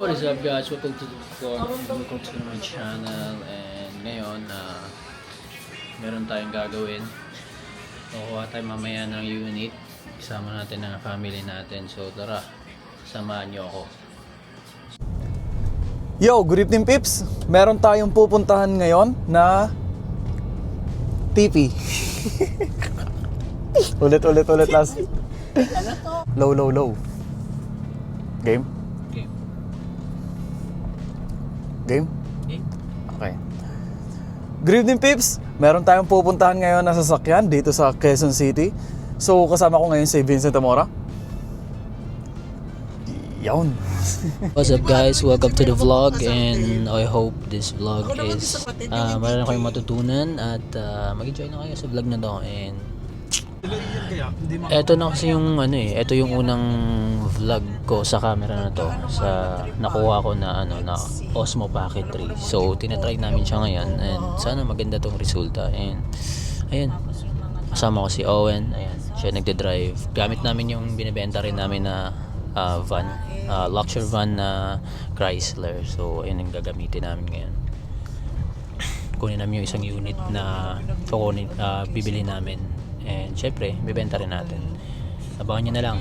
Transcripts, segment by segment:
What is up guys? Welcome to the vlog. Welcome to my channel. And ngayon meron tayong gagawin. Kukuha tayo mamaya ng unit. Isama natin ang family natin. So tara, samahan nyo ako. Yo, good evening Pips. Meron tayong pupuntahan ngayon na TP. ulit last. Low. Game? Game? Okay. Good evening Pips. Meron tayong pupuntahan ngayon na sasakyan dito sa Quezon City. So kasama ko ngayon si Vincent Amora. Yawn. What's up guys? Welcome to the vlog. And I hope this vlog is meron kayong matutunan. At mag-enjoy na kayo sa vlog na to. And eto na kasi yung ito yung unang vlog ko sa camera na to, sa nakuha ko na na Osmo Pocket 3. So tinatry namin siya ngayon and sana maganda tong resulta. And ayan, kasama ko si Owen. Ayan, siya nagde-drive. Gamit namin yung binebenta rin namin na van, luxury van na Chrysler. So ayun ang gagamitin namin ngayon. Kunin namin yung isang unit na bibili namin. And syempre, bibenta rin natin. Abangan nyo na lang.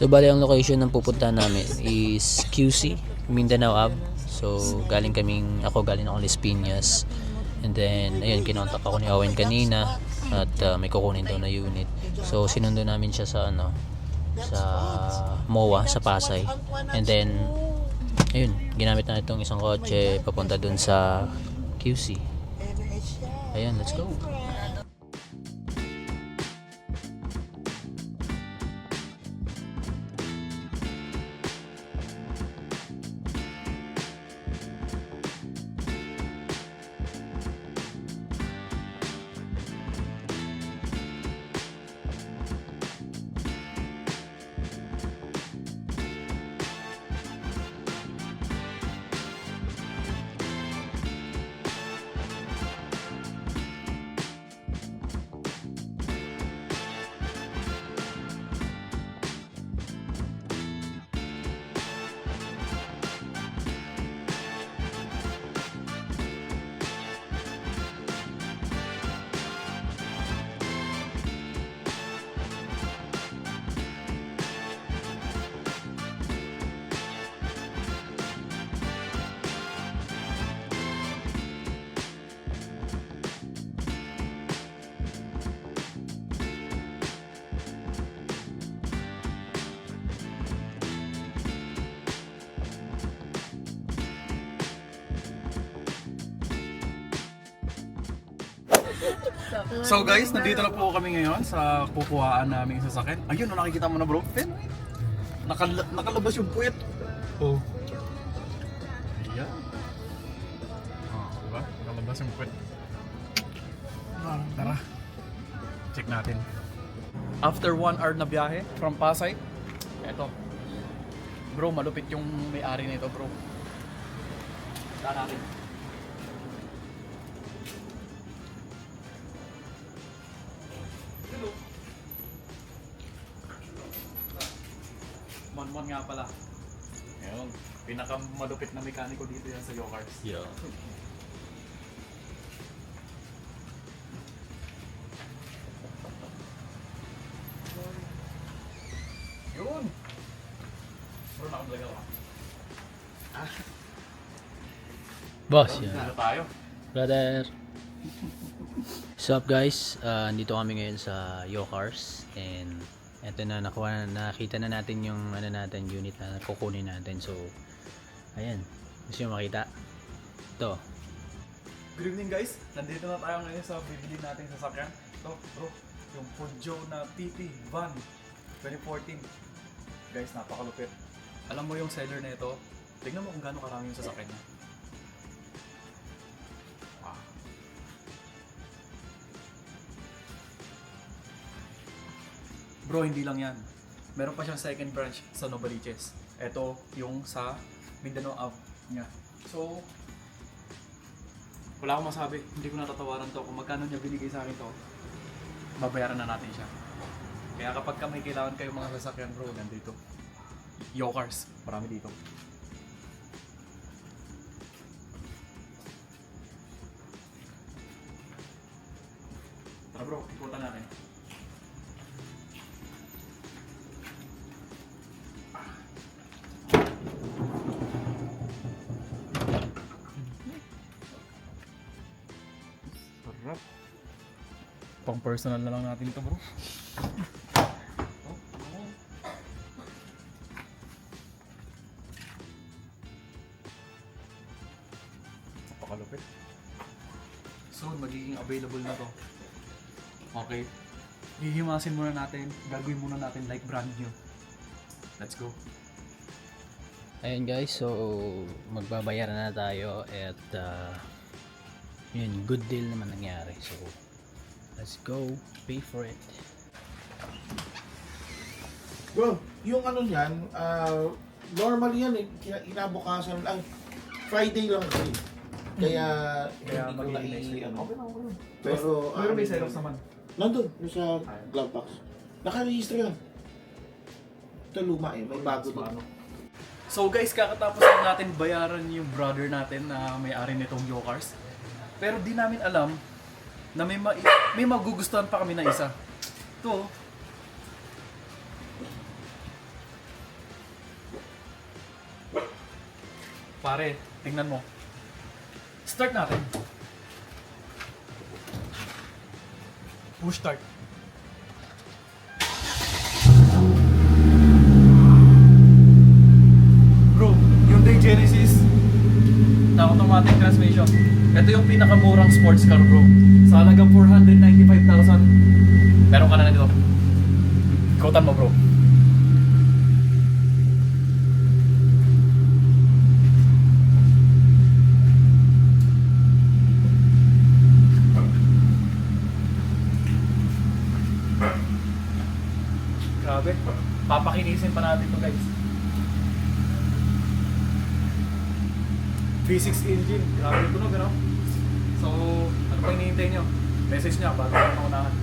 So bali ang location ng pupuntahan namin is QC, Mindanao Ave. So galing ako Las Piñas. And then ayun, kinontak ako ni Owen kanina at may kukunin daw na unit. So sinundo namin siya sa sa MOA sa Pasay. And then ayun, ginamit na itong isang kotse papunta dun sa QC. Ayun, let's go. So guys, nandito na po kami ngayon sa kukuhaan naming sasakyan. Ayun, nakikita mo na bro, Pen? Nakalabas yung puwet. Oh. Ayan. Diba? Nakalabas yung puwet. Tara. Check natin. After 1 hour na biyahe from Pasay, eto. Bro, malupit yung may-ari nito, bro. Tara natin. Monmon nga pala. Ngayon, pinakamalupit na mekaniko dito yan sa Yokars. Yeah. Yun! Bro, nakablog ako. Boss, yan. Dito tayo. Brother. What's up guys? Andito kami ngayon sa Yokars. And eto na, nakita na natin yung natin, unit na kukunin natin. So ayan, gusto nyo makita ito. Good evening guys, nandito na tayo ngayon sa bibili nating sasakyan. Ito bro, yung Peugeot na TT van 2014. Guys, napakalupit. Alam mo yung seller na ito, tignan mo kung gaano karami yung sasakyan niya. Bro, hindi lang yan. Meron pa siyang second branch sa Novaliches. Ito yung sa Mindanao app niya. So, wala akong masabi. Hindi ko natatawaran to. Kung magkano niya binigay sa akin to, babayaran na natin siya. Kaya kapag ka may kailangan kayo mga sasakyan bro, nandito. Yokars, marami dito. Tara bro, ikutan natin. Sarap. Pang personal na lang natin ito bro. Napakalupit. Soon, magiging available na to. Okay. Hihimasin muna natin. Gagawin muna natin like brand new. Let's go. Ayun guys, so magbabayaran na tayo at yun, good deal naman nangyari. So let's go, pay for it. Bro, yung ano niyan, normal yan eh. Inabukasan lang. Friday lang kasi. Kaya hindi ko na ano. Pero, Pero may Xerox naman. nandun, yung sa glove box. Naka-register yan. Ito luma eh, may bago din. So guys, kakatapos lang natin bayaran yung brother natin na may-ari nitong Yokars. Pero di namin alam na may magugustuhan pa kami na isa. Ito. Pare, tingnan mo. Start natin. Push start. Bro, Hyundai Genesis na automatic transmission. Ito yung pinakamurang sports car bro. Sa halagang 495,000. Meron ka na dito. Ikutan mo bro. Grabe. Papakinisin pa natin to guys. V6 engine. Grabe ito no, gano'n? So, ano pa hinihintay nyo? Message niya bago ka maunahan.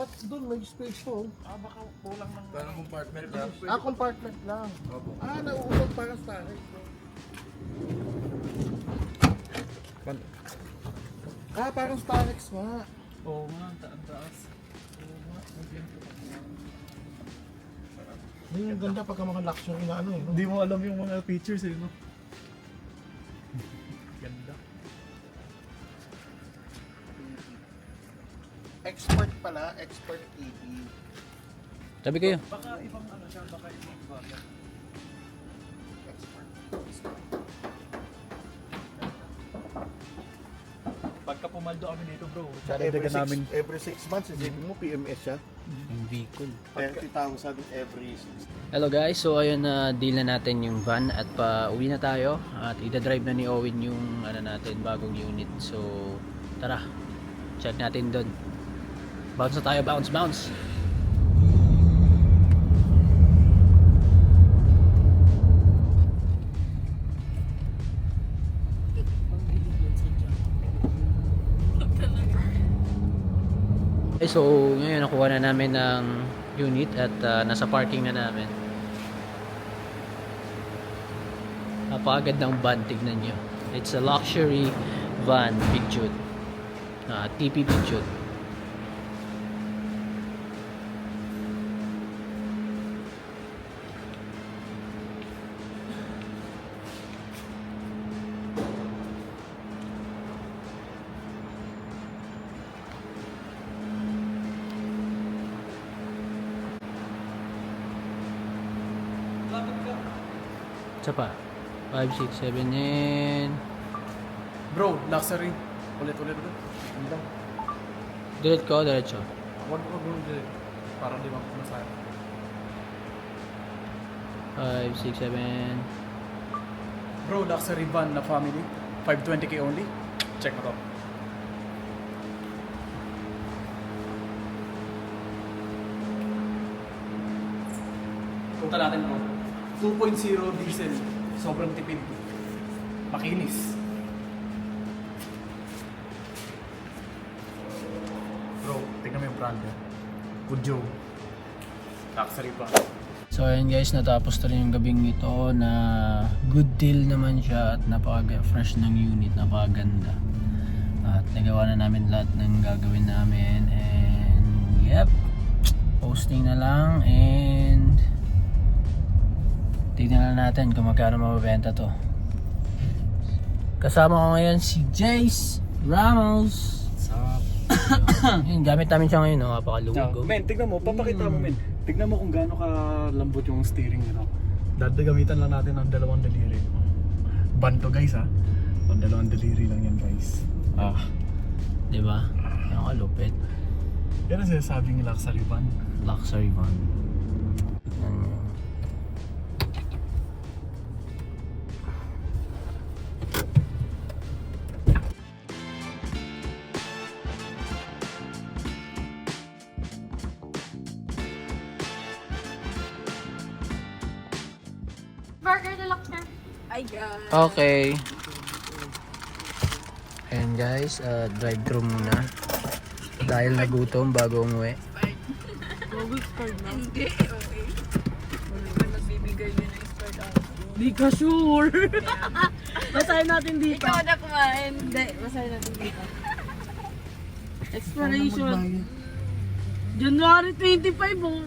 Ba't doon may space to? Baka kulang ng... Parang compartment lang. Compartment lang. Opo. Nauulog parang storage. Parang storage nga. Oo nga, ang taas. Yung ganda pagka mga locks yung inaano eh. No? Hindi mo alam yung mga features eh, no? Ganda. Expert pala, expert TV. Tabi kayo. Baka ibang ano siya, baka ibang variant. Expert. Pagka pumaldo kami dito bro, Every 6 months, isipin mo PMS siya. Yung vehicle. 30,000 every 6 Hello guys, so ayun na deal na natin yung van at pa-uwi na tayo at ida-drive na ni Owen yung ano natin, bagong unit. So tara, check natin doon. Bounce na tayo, bounce, bounce. Okay, so ngayon nakuha na namin ng unit at nasa parking na namin. Napakagad ng van, tignan nyo. It's a luxury van, Bigjut. TP Bigjut. Isa pa. 5, 6, 7, and... Bro, luxury. Ulit. Ano lang? Delete ko, diretso. Wag ulit. Para di ba masaya. 5, 6, 7... Bro, luxury van na family. 520k only. Check mo to. Punta natin bro. 2.0 diesel. Sobrang tipid. Makinis. Bro, tingnan mo yung brand niya. Peugeot. Luxury van. So ayan guys, natapos na rin yung gabing ito na good deal naman siya at napaka-fresh ng unit, napakaganda. At nagawa na namin lahat ng gagawin namin and yep, posting na lang and tignan na natin kung magkano mabibenta to. Kasama ko ngayon si Jace Ramos. Yun, gamit namin siya ngayon, no? Napakaluwag. Oh. Men, tignan mo, papakita mo men. Tignan mo kung gaano kalambot yung steering nito. Dati gamitan lang natin ng 2 daliri. Ban to guys ha. Ang 2 daliri lang yan guys. Di ba? Ang kalupit. Yan ang sinasabing luxury van. Luxury van. Burger deluxe na. Ay, God. Okay. Ayan guys, drive-thru muna. Dahil nagutom bago umuwi. Google Store na. Hindi, okay. Wala ba nagbibigay niya ng Store ako? Di ka sure. Basahin natin dito. Ikaw na kumain. Hindi, basahin natin dito. Exploration. January 25 oh.